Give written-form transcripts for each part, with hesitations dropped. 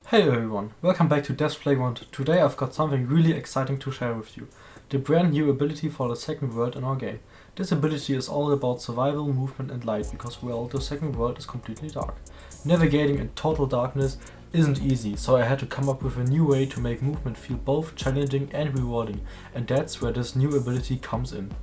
Hey everyone, welcome back to Dev's Playground. Today I've got something really exciting to share with you. The brand new ability for the second world in our game. This ability is all about survival, movement and light because, well, the second world is completely dark. Navigating in total darkness isn't easy, so I had to come up with a new way to make movement feel both challenging and rewarding, and that's where this new ability comes in.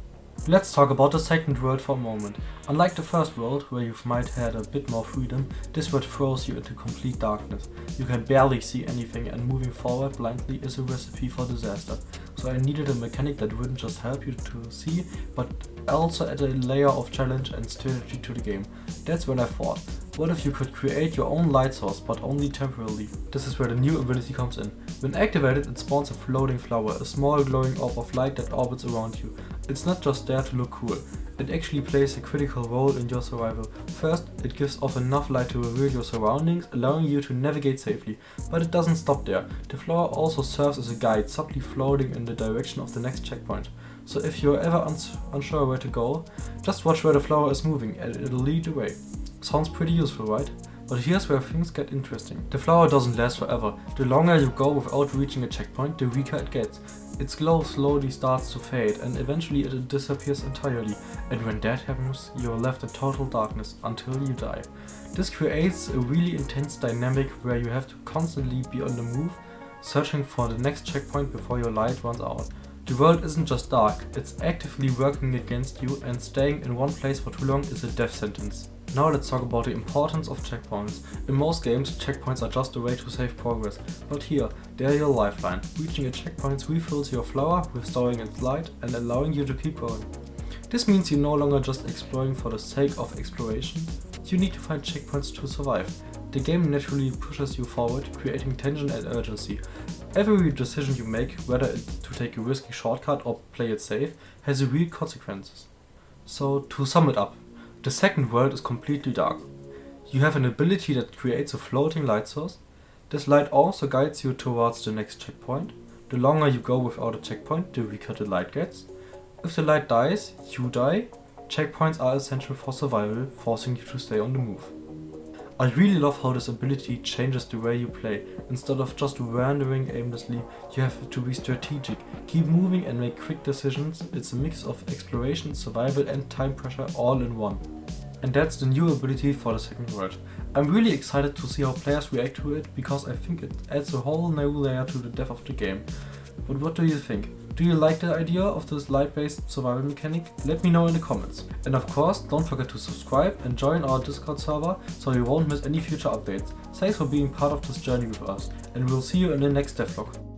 Let's talk about the second world for a moment. Unlike the first world, where you might had a bit more freedom, this world throws you into complete darkness. You can barely see anything and moving forward blindly is a recipe for disaster. So I needed a mechanic that wouldn't just help you to see, but also add a layer of challenge and strategy to the game. That's when I thought, what if you could create your own light source, but only temporarily? This is where the new ability comes in. When activated, it spawns a floating flower, a small glowing orb of light that orbits around you. It's not just there to look cool, it actually plays a critical role in your survival. First, it gives off enough light to reveal your surroundings, allowing you to navigate safely. But it doesn't stop there. The flower also serves as a guide, subtly floating in the direction of the next checkpoint. So if you're ever unsure where to go, just watch where the flower is moving and it'll lead the way. Sounds pretty useful, right? But here's where things get interesting. The flower doesn't last forever. The longer you go without reaching a checkpoint, the weaker it gets. Its glow slowly starts to fade and eventually it disappears entirely. And when that happens, you're left in total darkness until you die. This creates a really intense dynamic where you have to constantly be on the move, searching for the next checkpoint before your light runs out. The world isn't just dark, it's actively working against you, and staying in one place for too long is a death sentence. Now let's talk about the importance of checkpoints. In most games, checkpoints are just a way to save progress, but here, they're your lifeline. Reaching a checkpoint refills your flower, restoring its light and allowing you to keep going. This means you're no longer just exploring for the sake of exploration, you need to find checkpoints to survive. The game naturally pushes you forward, creating tension and urgency. Every decision you make, whether it's to take a risky shortcut or play it safe, has real consequences. So to sum it up, the second world is completely dark. You have an ability that creates a floating light source. This light also guides you towards the next checkpoint. The longer you go without a checkpoint, the weaker the light gets. If the light dies, you die. Checkpoints are essential for survival, forcing you to stay on the move. I really love how this ability changes the way you play. Instead of just wandering aimlessly, you have to be strategic, keep moving and make quick decisions. It's a mix of exploration, survival and time pressure all in one. And that's the new ability for the second world. I'm really excited to see how players react to it because I think it adds a whole new layer to the depth of the game. But what do you think? Do you like the idea of this light-based survival mechanic? Let me know in the comments. And of course, don't forget to subscribe and join our Discord server so you won't miss any future updates. Thanks for being part of this journey with us, and we'll see you in the next devlog.